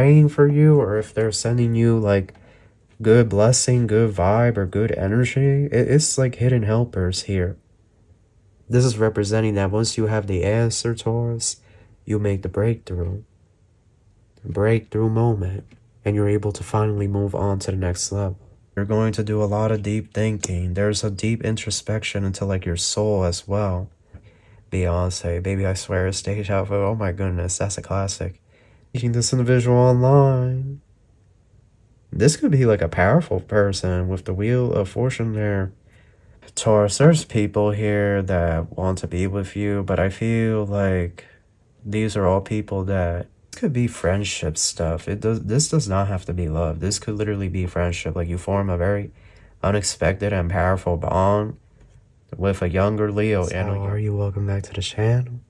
praying for you, or if they're sending you like good blessing, good vibe, or good energy. It's like hidden helpers here. This is representing that once you have the answer, Taurus, you make the breakthrough moment, and you're able to finally move on to the next level. You're going to do a lot of deep thinking. There's a deep introspection into like your soul as well. Beyonce, Baby I Swear, stage outfit. Oh my goodness, that's a classic. Teaching this individual online. This could be like a powerful person with the Wheel of Fortune there. Taurus, there's people here that want to be with you, but I feel like these are all people that could be friendship stuff. This does not have to be love. This could literally be friendship. Like you form a very unexpected and powerful bond with a younger Leo. So and are you? Welcome back to the channel.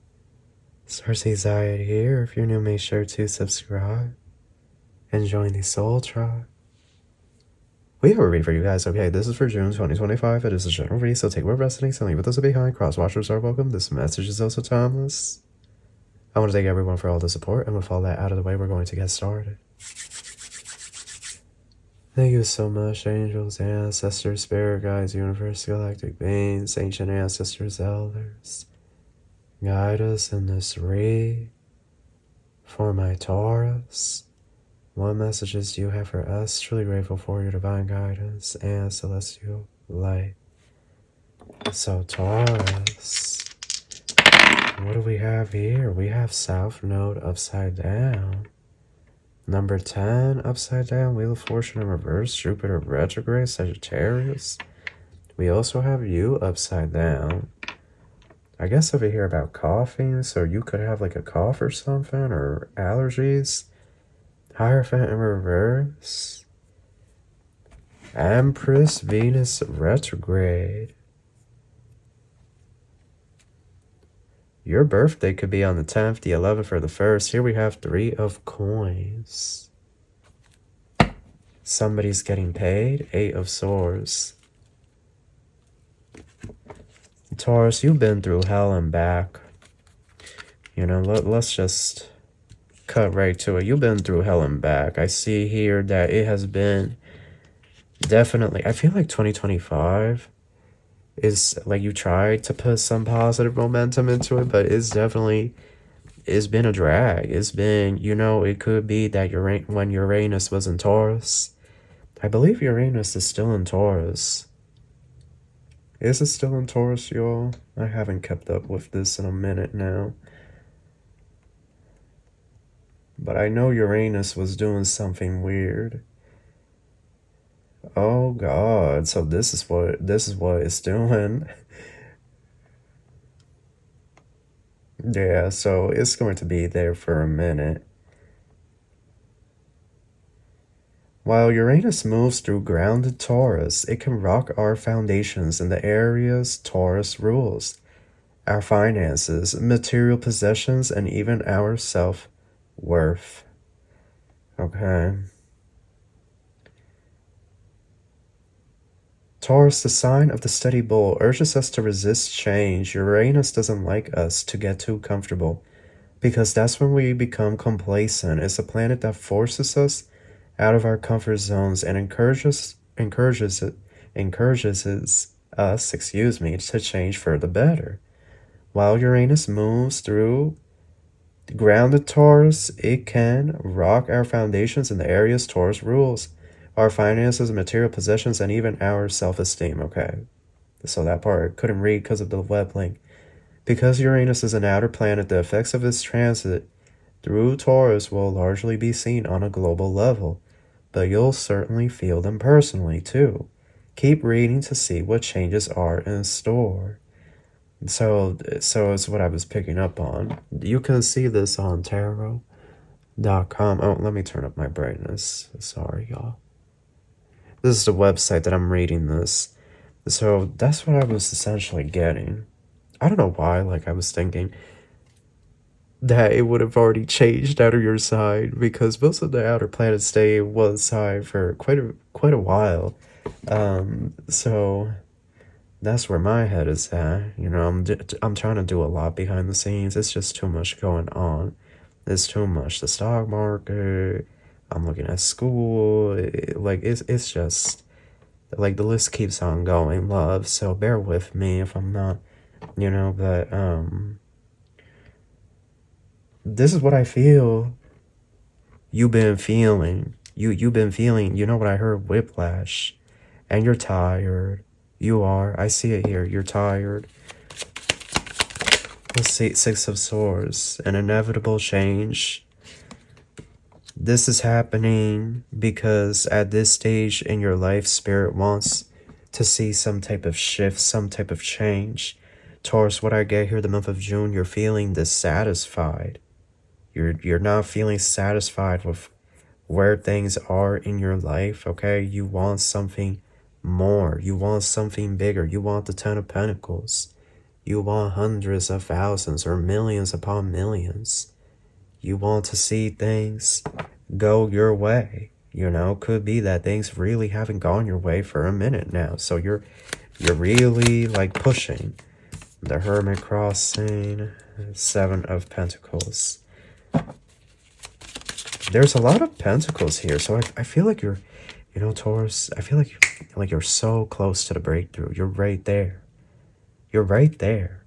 Cersei Zayed here. If you're new, make sure to subscribe and join the Soul Tribe. We have a read for you guys. Okay, this is for June 2025. It is a general read, so take what resonates and leave what doesn't behind. Cross watchers are welcome. This message is also timeless. I want to thank everyone for all the support, and with all that out of the way, we're going to get started. Thank you so much, angels, ancestors, spirit guides, universe, galactic beings, ancient ancestors, elders. Guide us in this read for my Taurus. What messages do you have for us? Truly grateful for your divine guidance and celestial light. So Taurus, what do we have here? We have South Node upside down. Number 10 upside down, Wheel of Fortune in reverse, Jupiter retrograde, Sagittarius. We also have you upside down. I guess over here about coughing, so you could have like a cough or something, or allergies. Hierophant in reverse. Empress Venus retrograde. Your birthday could be on the 10th, the 11th, or the 1st. Here we have 3 of coins. Somebody's getting paid. 8 of swords. Taurus, you've been through hell and back. You know, let's just cut right to it. You've been through hell and back. I see here that it has been definitely, I feel like 2025 is like you tried to put some positive momentum into it, but it's been a drag. It's been, you know, it could be that when Uranus was in Taurus, I believe Uranus is still in Taurus. Is it still in Taurus, y'all? I haven't kept up with this in a minute now. But I know Uranus was doing something weird. Oh God, so this is what it's doing. Yeah, so it's going to be there for a minute. While Uranus moves through grounded Taurus, it can rock our foundations in the areas Taurus rules. Our finances, material possessions, and even our self-worth. Okay. Taurus, the sign of the steady bull, urges us to resist change. Uranus doesn't like us to get too comfortable, because that's when we become complacent. It's a planet that forces us out of our comfort zones and encourages us, to change for the better. While Uranus moves through grounded Taurus, it can rock our foundations in the areas Taurus rules. Our finances, material possessions, and even our self-esteem. Okay, so that part I couldn't read because of the web link. Because Uranus is an outer planet, the effects of its transit through Taurus will largely be seen on a global level, but you'll certainly feel them personally too. Keep reading to see what changes are in store. So it's what I was picking up on. You can see this on tarot.com. Oh, let me turn up my brightness. Sorry, y'all. This is the website that I'm reading this. So that's what I was essentially getting. I don't know why, like I was thinking that it would have already changed out of your side, because most of the outer planets stay one side for quite a while. So that's where my head is at. You know, I'm trying to do a lot behind the scenes. It's just too much going on. It's too much. The stock market, I'm looking at school. Like, it's just, like, the list keeps on going, love. So bear with me if I'm not, but, this is what I feel you've been feeling. You've been feeling, you know what I heard? Whiplash. And you're tired. You are. I see it here. You're tired. Let's see. Six of Swords. An inevitable change. This is happening because at this stage in your life, Spirit wants to see some type of shift, some type of change. Taurus, what I get here, the month of June, you're feeling dissatisfied. You're not feeling satisfied with where things are in your life, okay? You want something more. You want something bigger. You want the Ten of Pentacles. You want hundreds of thousands or millions upon millions. You want to see things go your way. Could be that things really haven't gone your way for a minute now. So you're really like pushing. The Hermit crossing, Seven of Pentacles. There's a lot of pentacles here, so I feel like you're, Taurus, I feel like you're so close to the breakthrough. You're right there. You're right there.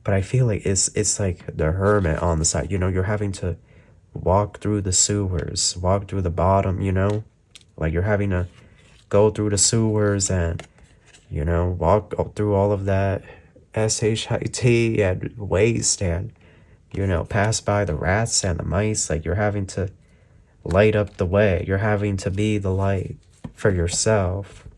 But I feel like it's like the Hermit on the side. You're having to walk through the sewers, walk through the bottom, Like you're having to go through the sewers and, walk through all of that SHIT and waste and, pass by the rats and the mice. Like you're having to light up the way. You're having to be the light for yourself.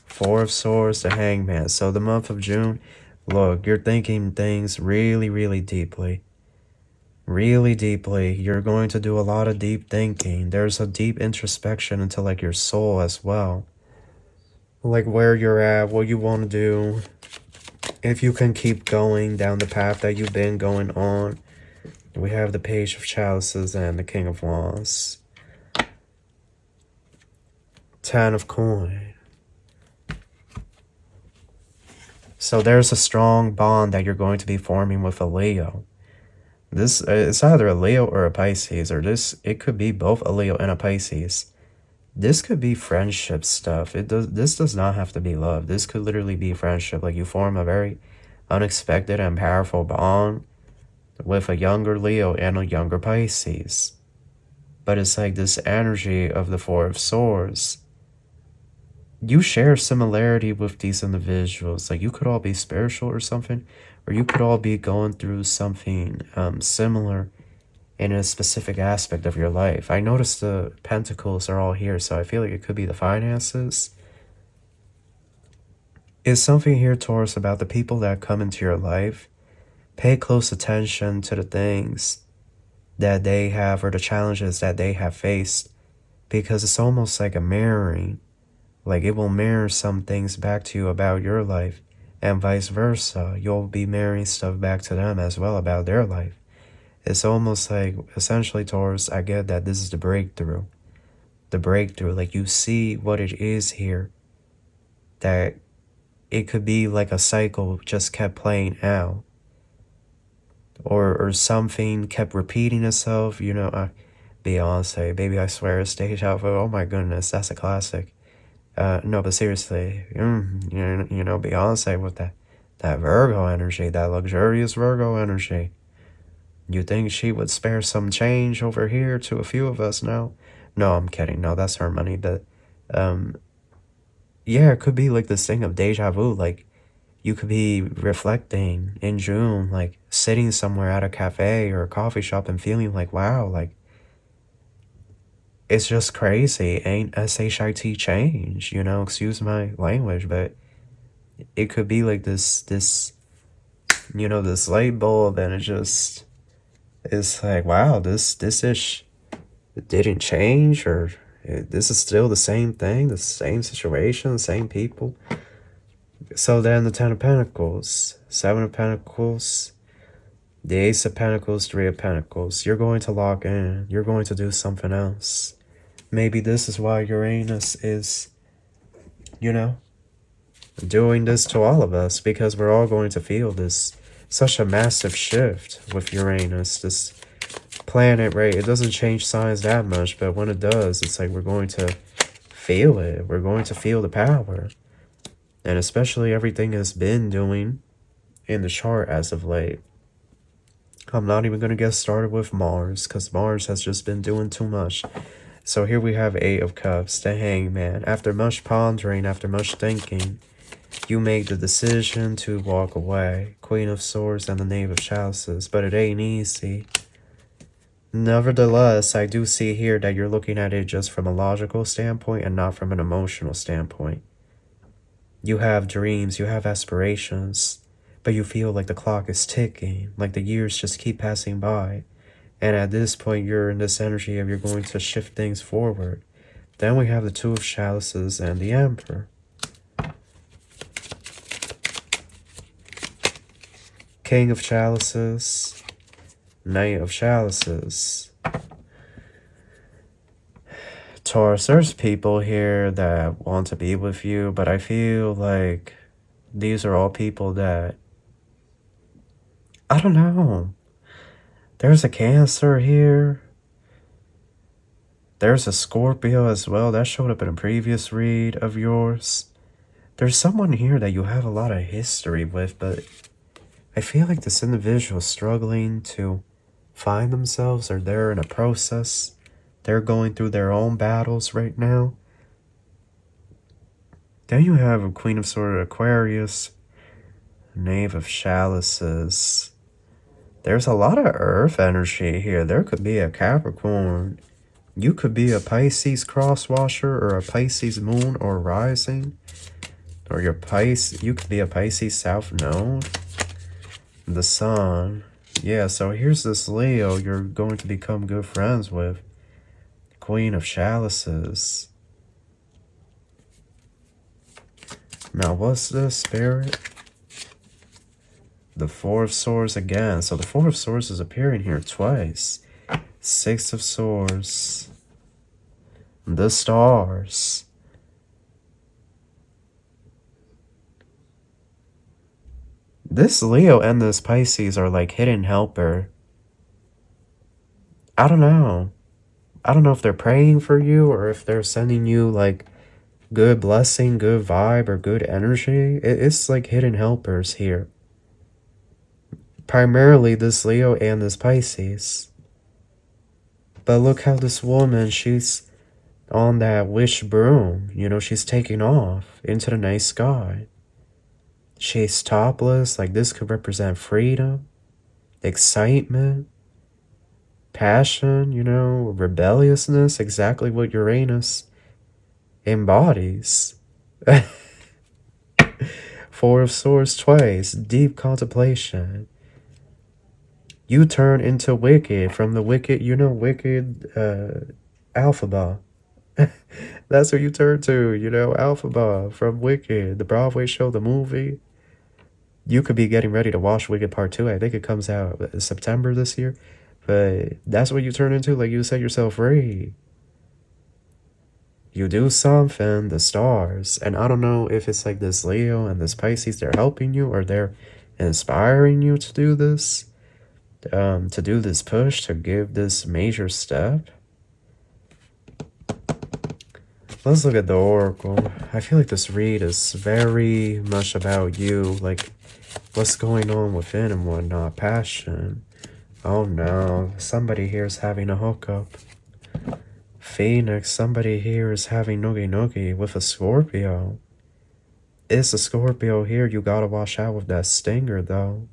Four of Swords, the Hangman. So the month of June, look, you're thinking things really, really deeply. Really deeply. You're going to do a lot of deep thinking. There's a deep introspection into like your soul as well. Like where you're at, what you want to do. If you can keep going down the path that you've been going on. We have the Page of Chalices and the King of Wands. Ten of Coin. So there's a strong bond that you're going to be forming with a Leo. This it's either a Leo or a Pisces, or it could be both a Leo and a Pisces. This could be friendship stuff. This does not have to be love. This could literally be friendship. Like you form a very unexpected and powerful bond with a younger Leo and a younger Pisces. But it's like this energy of the Four of Swords. You share similarity with these individuals. Like you could all be spiritual or something, or you could all be going through something similar in a specific aspect of your life. I noticed the Pentacles are all here, so I feel like it could be the finances. Is something here, Taurus, about the people that come into your life. Pay close attention to the things that they have or the challenges that they have faced, because it's almost like a mirroring. Like it will mirror some things back to you about your life, and vice versa. You'll be mirroring stuff back to them as well about their life. It's almost like, essentially, Taurus, I get that this is the breakthrough. The breakthrough, like you see what it is here. That it could be like a cycle just kept playing out. Or something kept repeating itself, Beyonce, Baby I Swear, Stage Alpha, oh my goodness, that's a classic. No, but seriously, Beyonce with that Virgo energy, that luxurious Virgo energy. You think she would spare some change over here to a few of us now? No, I'm kidding. No, that's her money. But, yeah, it could be like this thing of deja vu. Like, you could be reflecting in June, like sitting somewhere at a cafe or a coffee shop and feeling like, wow, like, it's just crazy. Ain't SHIT change, excuse my language, but it could be like this this light bulb, and it's like, wow, this ish didn't change, or this is still the same thing, the same situation, the same people. So then the Ten of Pentacles, Seven of Pentacles, the Ace of Pentacles, Three of Pentacles. You're going to lock in. You're going to do something else. Maybe this is why Uranus is, doing this to all of us, because we're all going to feel this such a massive shift with Uranus. This planet, right? It doesn't change signs that much, but when it does, it's like we're going to feel it. We're going to feel the power. And especially everything it's been doing in the chart as of late. I'm not even going to get started with Mars, because Mars has just been doing too much. So here we have Eight of Cups, the Hangman. After much pondering, after much thinking, you make the decision to walk away. Queen of Swords and the Knave of Chalices. But it ain't easy. Nevertheless, I do see here that you're looking at it just from a logical standpoint and not from an emotional standpoint. You have dreams, you have aspirations, but you feel like the clock is ticking, like the years just keep passing by. And at this point, you're in this energy of you're going to shift things forward. Then we have the Two of Chalices and the Emperor. King of Chalices, Knight of Chalices. Taurus, there's people here that want to be with you, but I feel like these are all people that, I don't know. There's a Cancer here. There's a Scorpio as well. That showed up in a previous read of yours. There's someone here that you have a lot of history with, but I feel like this individual is struggling to find themselves, or they're in a process. They're going through their own battles right now. Then you have a Queen of Swords, Aquarius, Knave of Chalices. There's a lot of earth energy here. There could be a Capricorn. You could be a Pisces crosswasher, or a Pisces moon or rising. Or you could be a Pisces south node. The Sun. Yeah, so here's this Leo you're going to become good friends with. Queen of Chalices. Now, what's this, Spirit? The Four of Swords again. So the Four of Swords is appearing here twice. Six of Swords. The Stars. This Leo and this Pisces are like hidden helper. I don't know. I don't know if they're praying for you, or if they're sending you like good blessing, good vibe, or good energy. It's like hidden helpers here. Primarily this Leo and this Pisces. But look how this woman, she's on that wish broom. You know, she's taking off into the night sky. She's topless. Like, this could represent freedom, excitement, passion, you know, rebelliousness. Exactly what Uranus embodies. Four of Swords twice. Deep contemplation. You turn into Wicked. From the Wicked, you know, Wicked Alphaba. That's what you turn to, you know, Alphaba from Wicked, the Broadway show, the movie. You could be getting ready to watch Wicked Part 2. I think it comes out in September this year. But that's what you turn into. Like, you set yourself free. You do something, the stars. And I don't know if it's like this Leo and this Pisces, they're helping you, or they're inspiring you to do this. To do this push, to give this major step. Let's look at the Oracle. I feel like this read is very much about you, like what's going on within and whatnot. Passion. Oh no, somebody here is having a hookup. Phoenix, somebody here is having noogie with a Scorpio. It's a Scorpio here. You gotta watch out with that stinger though,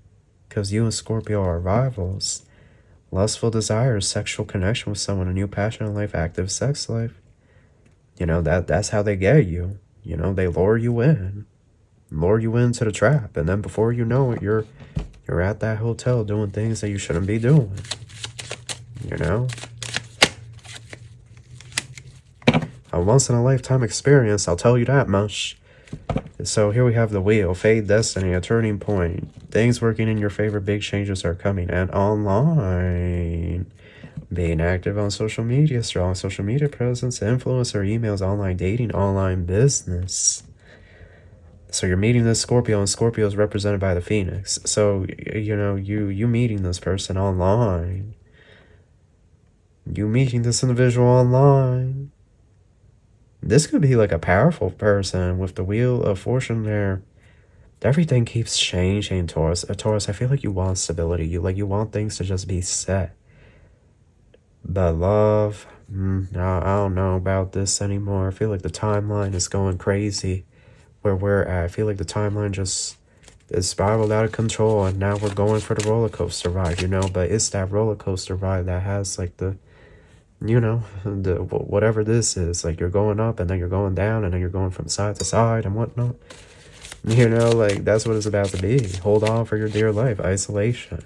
because you and Scorpio are rivals. Lustful desires, sexual connection with someone, a new passionate life, active sex life. You know, that's how they get you. You know, they lure you into the trap, and then before you know it, you're at that hotel doing things that you shouldn't be doing. You know? A once-in-a-lifetime experience, I'll tell you that much. So here we have the Wheel, Fate, Destiny, a turning point. Things working in your favor, big changes are coming. And online, being active on social media, strong social media presence, influencer, emails, online dating, online business. So you're meeting this Scorpio, and Scorpio is represented by the Phoenix. So, you know, you meeting this person online. You meeting this individual online. This could be like a powerful person with the Wheel of Fortune there. Everything keeps changing, Taurus. Taurus, I feel like you want stability. You want things to just be set. But love, I don't know about this anymore. I feel like the timeline is going crazy where we're at. I feel like the timeline just is spiraled out of control, and now we're going for the roller coaster ride, you know? But it's that roller coaster ride that has like the, you know, the whatever this is. Like you're going up, and then you're going down, and then you're going from side to side and whatnot. You know, like that's what it's about to be. Hold on for your dear life. Isolation.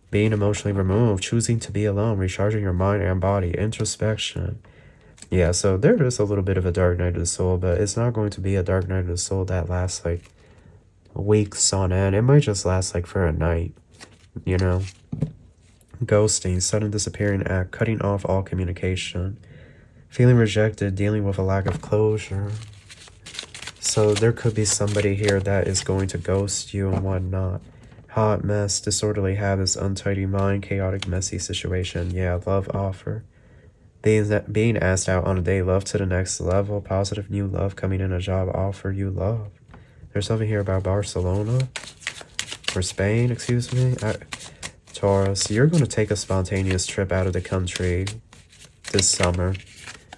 Being emotionally removed. Choosing to be alone. Recharging your mind and body. Introspection. Yeah, so there is a little bit of a dark night of the soul, but it's not going to be a dark night of the soul that lasts like weeks on end. It might just last like for a night, you know. Ghosting, sudden disappearing act, cutting off all communication, feeling rejected, dealing with a lack of closure. So there could be somebody here that is going to ghost you and whatnot. Hot mess, disorderly habits, untidy mind, chaotic, messy situation. Yeah, love offer. Being asked out on a date, love to the next level, positive new love coming in, a job offer, you love. There's something here about Barcelona or Spain, excuse me. Taurus, you're going to take a spontaneous trip out of the country this summer.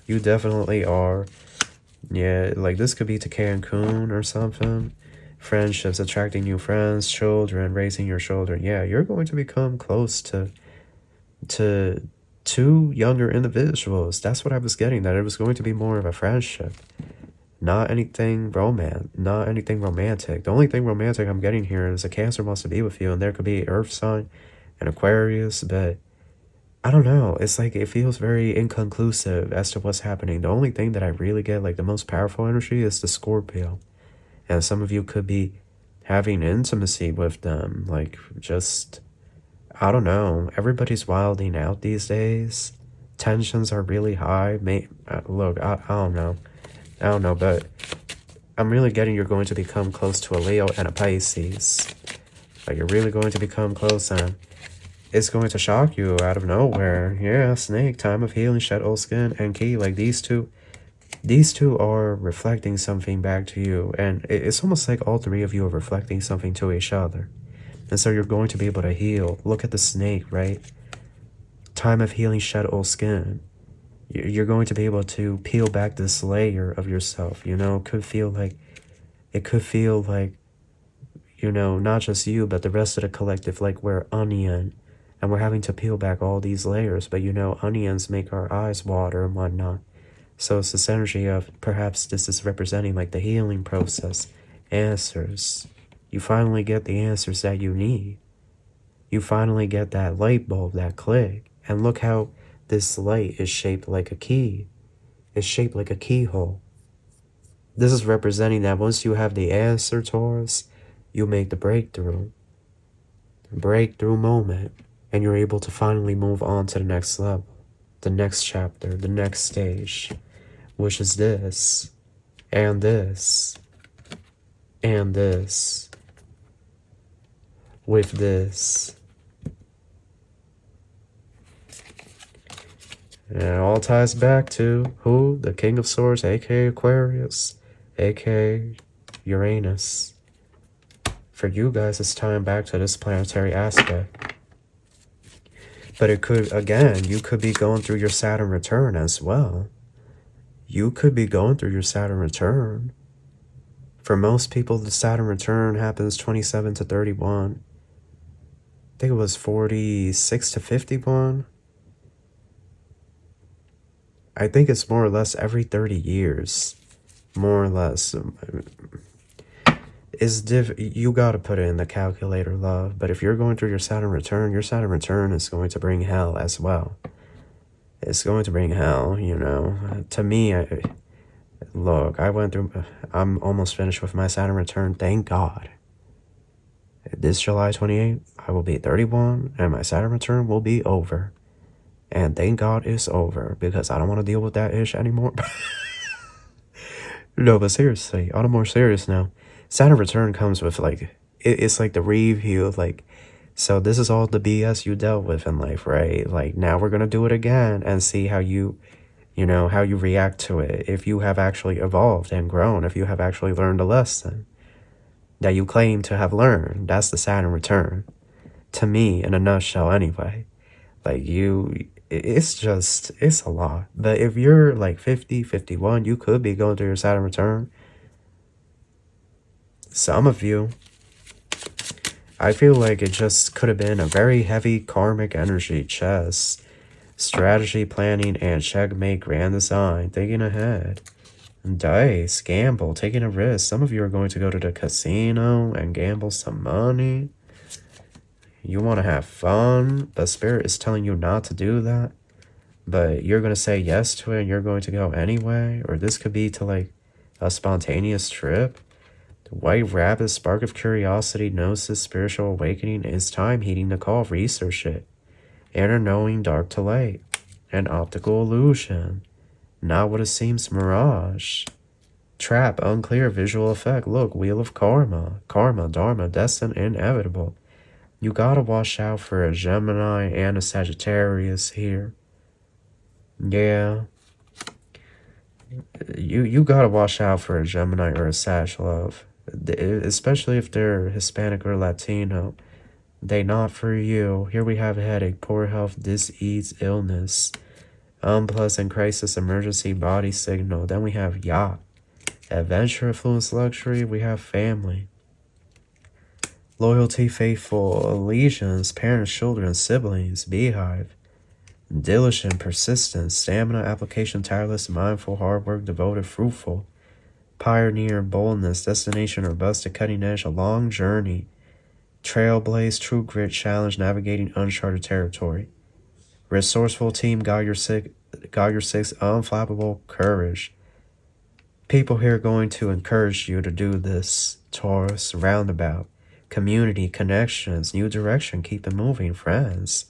You definitely are. Yeah, like this could be to Cancun or something. Friendships, attracting new friends, children, raising your children. Yeah, you're going to become close to two younger individuals. That's what I was getting, that it was going to be more of a friendship. Not anything romantic. The only thing romantic I'm getting here is a Cancer wants to be with you, and there could be Earth sign and Aquarius, but I don't know. It's like it feels very inconclusive as to what's happening. The only thing that I really get, like the most powerful energy, is the Scorpio. And some of you could be having intimacy with them. Like just, I don't know. Everybody's wilding out these days. Tensions are really high. Look, I don't know. I don't know, but I'm really getting you're going to become close to a Leo and a Pisces. Like you're really going to become close, and it's going to shock you out of nowhere. Yeah, snake, time of healing, shed old skin, and key. Like these two are reflecting something back to you. And it's almost like all three of you are reflecting something to each other. And so you're going to be able to heal. Look at the snake, right? Time of healing, shed old skin. You're going to be able to peel back this layer of yourself. You know, it could feel like, you know, not just you, but the rest of the collective, like we're onion. And we're having to peel back all these layers. But you know, onions make our eyes water and whatnot. So it's this energy of perhaps this is representing like the healing process. Answers. You finally get the answers that you need. You finally get that light bulb, that click. And look how this light is shaped like a key. It's shaped like a keyhole. This is representing that once you have the answer, Taurus, you make the breakthrough. Breakthrough moment. And you're able to finally move on to the next level. The next chapter. The next stage. Which is this. And this. And this. With this. And it all ties back to who? The King of Swords, aka Aquarius, aka Uranus. For you guys, it's tying back to this planetary aspect. But it could, again, you could be going through your Saturn return as well. You could be going through your Saturn return. For most people, the Saturn return happens 27 to 31. I think it was 46 to 51. I think it's more or less every 30 years. More or less. You gotta put it in the calculator, love. But if you're going through your Saturn return is going to bring hell as well. It's going to bring hell, you know. To me, look, I'm almost finished with my Saturn return, thank God. This July 28th, I will be 31, and my Saturn return will be over. And thank God it's over, because I don't want to deal with that ish anymore. No, but seriously, on a more serious note, Saturn return comes with like, it's like the review of like, so this is all the BS you dealt with in life, right? Like now we're gonna do it again and see how you know, how you react to it. If you have actually evolved and grown, if you have actually learned a lesson that you claim to have learned. That's the Saturn return. To me, in a nutshell anyway. Like it's a lot. But if you're like 50, 51, you could be going through your Saturn return. Some of you, I feel like it just could have been a very heavy karmic energy chess. Strategy, planning, and checkmate grand design. Thinking ahead. Dice, gamble, taking a risk. Some of you are going to go to the casino and gamble some money. You want to have fun, but Spirit is telling you not to do that. But you're going to say yes to it and you're going to go anyway. Or this could be to like a spontaneous trip. The White Rabbit, spark of curiosity, gnosis, spiritual awakening. It's time, heeding the call, research it. Inner knowing, dark to light. An optical illusion. Not what it seems, mirage. Trap, unclear, visual effect. Look, wheel of karma. Karma, dharma, destined, inevitable. You gotta watch out for a Gemini and a Sagittarius here. Yeah. You gotta watch out for a Gemini or a Sag, love. Especially if they're Hispanic or Latino. They not for you. Here we have headache, poor health, disease, illness, unpleasant crisis, emergency, body signal. Then we have yacht, adventure, affluence, luxury. We have family, loyalty, faithful, allegiance, parents, children, siblings, beehive, diligent, persistent, stamina, application, tireless, mindful, hard work, devoted, fruitful, pioneer, boldness, destination, robust, cutting edge, a long journey, trailblaze, true grit, challenge, navigating uncharted territory, resourceful team, got your six, unflappable courage. People here are going to encourage you to do this, Taurus, roundabout, community, connections, new direction, keep it moving, friends,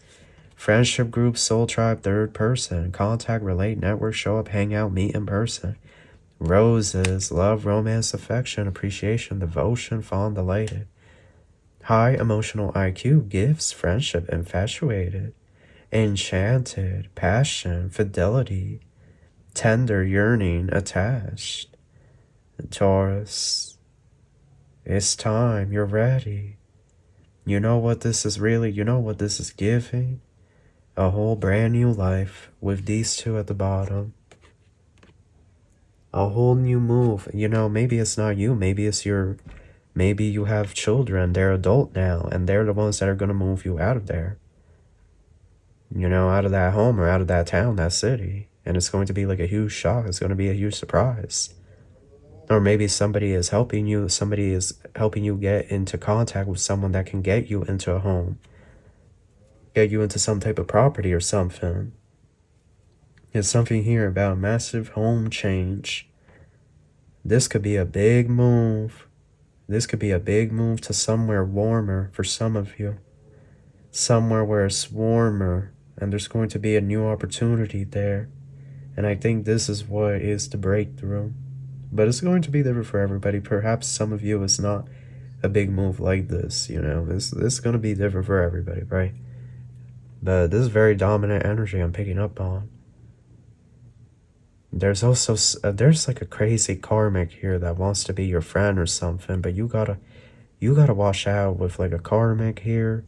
friendship group, soul tribe, third person, contact, relate, network, show up, hang out, meet in person, roses, love, romance, affection, appreciation, devotion, fond, delighted, high emotional IQ, gifts, friendship, infatuated, enchanted, passion, fidelity, tender, yearning, attached. Taurus, it's time, you're ready. You know what this is really, you know what this is giving? A whole brand new life with these two at the bottom. A whole new move. You know, maybe it's not you, maybe it's your, maybe you have children, they're adult now, and they're the ones that are going to move you out of there. You know, out of that home or out of that town, that city. And it's going to be like a huge shock. It's going to be a huge surprise. Or maybe somebody is helping you get into contact with someone that can get you into a home. Get you into some type of property or something. There's something here about massive home change. This could be a big move. This could be a big move to somewhere warmer for some of you. Somewhere where it's warmer. And there's going to be a new opportunity there. And I think this is what is the breakthrough. But it's going to be different for everybody. Perhaps some of you is not a big move like this, you know. This is going to be different for everybody, right? But this is very dominant energy I'm picking up on. There's also, there's like a crazy karmic here that wants to be your friend or something. But you gotta watch out with like a karmic here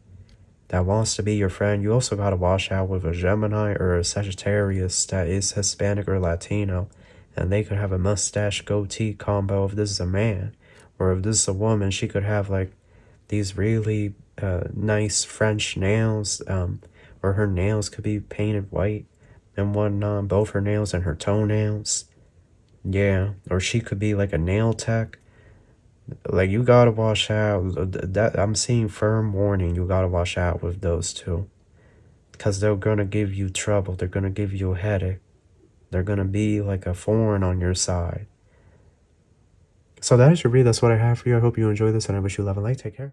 that wants to be your friend. You also got to watch out with a Gemini or a Sagittarius that is Hispanic or Latino. And they could have a mustache goatee combo if this is a man. Or if this is a woman, she could have like these really nice French nails. Or her nails could be painted white and whatnot. Both her nails and her toenails. Yeah. Or she could be like a nail tech. Like, you gotta watch out. That I'm seeing firm warning. You gotta watch out with those two. Because they're gonna give you trouble. They're gonna give you a headache. They're gonna be like a thorn on your side. So that is your read. That's what I have for you. I hope you enjoy this, and I wish you love and light. Take care.